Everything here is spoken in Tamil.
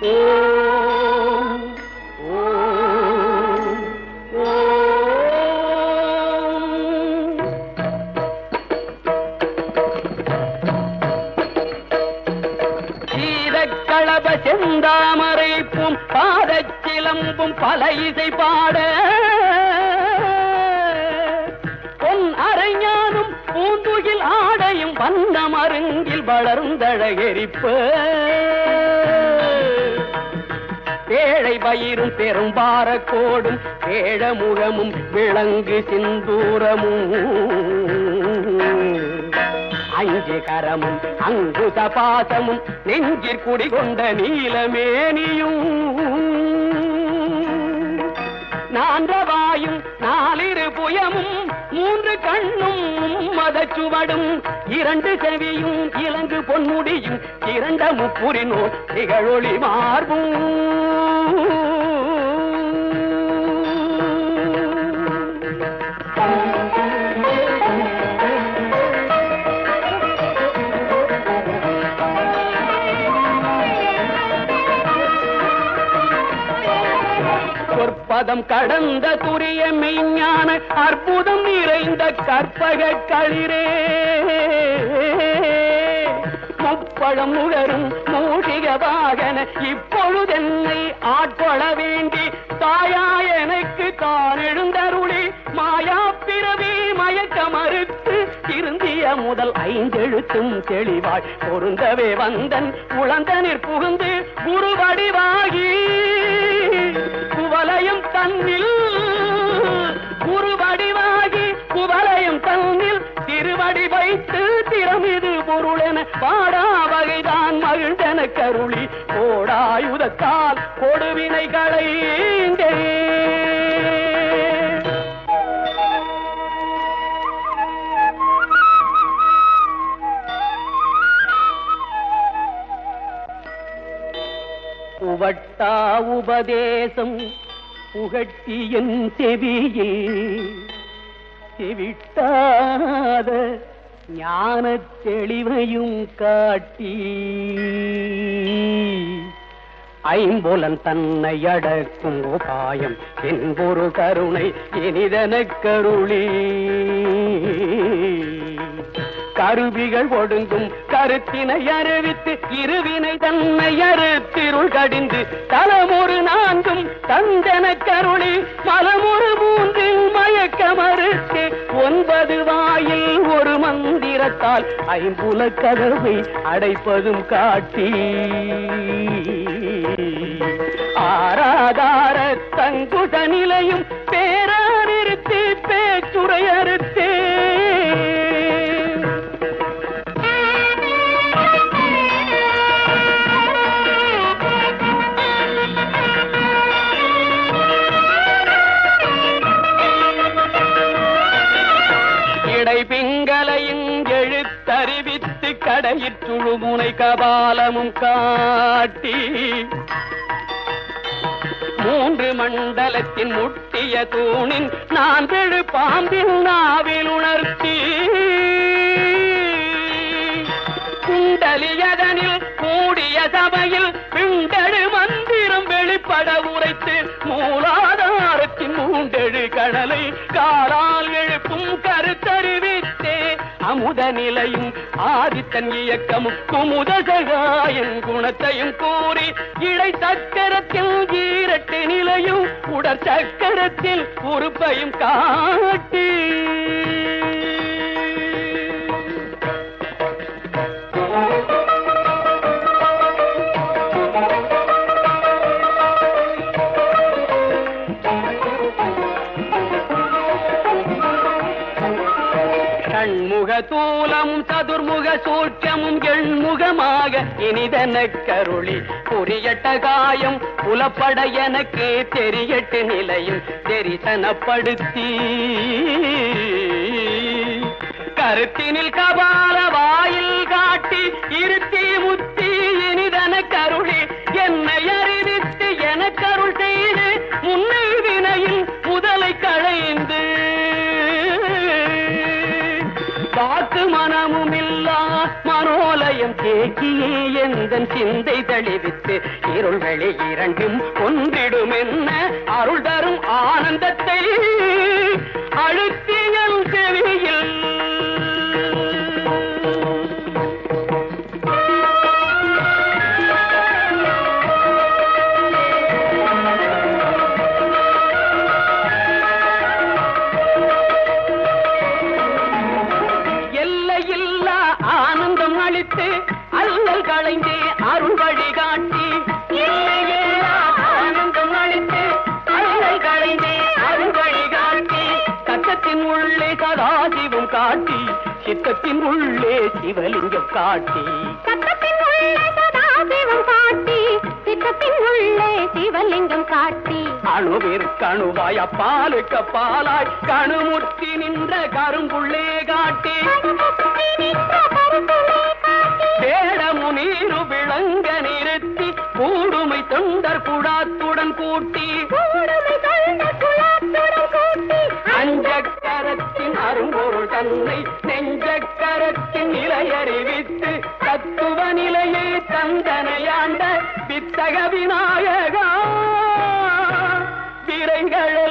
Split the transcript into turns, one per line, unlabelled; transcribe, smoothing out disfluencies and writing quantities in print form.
ஓம் ஓம் ஓம். சீதக்களப செந்தாமரைப்பும் பாதச்சிலம்பும் பல இசை பாட பொன் அரைஞானும் பூந்துகில் ஆடையும் வண்ண மருங்கில் வளர்ந்தழகெரிப்ப பேழை பயிரும் பெரும்பார கோடும் பேழமுகமும் விளங்கு சிந்தூரமும் அஞ்சு கரமும் அங்குத பாசமும் நெஞ்சிற் குடிகொண்ட நீலமேனியும் நான்றவாயும் நாலிரு புயமும் மூன்று கண்ணும் மதச்சுவடும் இரண்டு செவியும் இலங்கு பொன்முடியும் இரண்ட முப்புரினோர் திகழொளி மார்பும் பதம் கடந்த துரிய மெய்ஞான அற்புதம் நிறைந்த கற்பக களிரே முப்பழம் முகரும் மூஷிக வாகன இப்பொழுதென்னை ஆட்கொள்ள வேண்டி தாயா எனக்கு தான் எழுந்தருளி மாயா பிறவி மயக்க மறுத்து திருந்திய முதல் ஐந்தெழுத்தும் தெளிவாய் பொருந்தவே வந்தன் உளந்தனிற் புகுந்து குரு வடிவாகி குவலயம் தன்னில் குருவடிவாகி குவலயம் தன்னில் திருவடி வைத்து திறமிது பொருளென பாடா வகைதான் மகிழ்ந்தன கருளி கோடாயுதத்தால் கொடுவினை களைந்தே உவட்டா உபதேசம் புகட்டி என் செவியில் செவிட்டாத ஞான தெளிவையும் காட்டி ஐம்புலன் தன்னை அடக்கும் உபாயம் என்பொரு கருணை இனிதன கருளி கருவிகள் ஒடுங்கும் கருத்தினை அறிவித்து இருவினை தன்னை அறுத்திருள் கடிந்து தலமொரு நான்கும் தந்தன கருளி மலமொரு மூன்றில் மயக்க மறுத்து 9 வாயில் ஒரு மந்திரத்தால் ஐம்புல கதவை அடைப்பதும் காட்டி ஆராதார தங்குத நிலையும் பேரா நிறுத்தி பேச்சுரை அறுத்தே பிங்களையும் எழுத்தறிவித்து கடையிற்றுழுமுனை கபாலமும் காட்டி 3 மண்டலத்தின் முட்டிய தூணின் 4 பாம்பின் நாவில் உணர்த்தி குண்டலியதனில் கூடிய சபையில் பிண்டழு மந்திரம் வெளிப்பட உரைத்து மூலாதாரத்தின் 3 கடலை காலால் எழுப்பும் கருத்தறிவித்தே அமுத நிலையும் ஆதித்தன் இயக்கமும் குமுத சகாயன் குணத்தையும் கூறி இடை சக்கரத்தில் 8 நிலையும் உடற்சக்கரத்தில் உறுப்பையும் காட்டி தூலமும் சதுர்முக சூட்சமும் எண்முகமாக இனிதன கருளி புரியட்ட காயம் புலப்பட எனக்கு தெரியட்டு நிலையும் தெரிசனப்படுத்தி கருத்தினில் கபால வாயில் காட்டி இருத்தி முத்தி இனிதன கருளி என்னை அறிவித்து என கருள் செய்து முன்னை வினையில் முதலை களைந்து வாக்கு மனமுமில்லா மனோலய இதயம் தேக்கியே எந்தன் சிந்தை தளிவித்து இருள் வெளி இரண்டும் ஒன்றிடும் என்ன அருள் தரும் ஆனந்தத்தை அழுத்தியல் செவியில் அல்லல் களைந்தே அருள் வழிகாட்டி ஆனந்தம் அளித்து அல்லல் களைந்தே அருள் வழிகாட்டி கட்டத்தின் உள்ளே சதாசிவம் காட்டி சித்தத்தின் உள்ளே சிவலிங்கம் காட்டி
கட்டத்தின் உள்ளே சதாசிவம் காட்டி சித்தத்தின் உள்ளே சிவலிங்கம் காட்டி
அணுவிற்கணுவாய் அப்பாலுக்கு பாலாய் கணுமுற்றி நின்ற கருங்குள்ளே காட்டி வேடமுனீரு விளங்க நிறுத்தி கூடுமை தொண்டர் குடாத்துடன் கூட்டி அஞ்சக்கரத்தின் அரும்பொருள் தன்னை நெஞ்சக்கரத்தின் நிலையறிவித்து தத்துவ நிலையை தந்தனையாண்ட வித்தக விநாயகா விரைகளே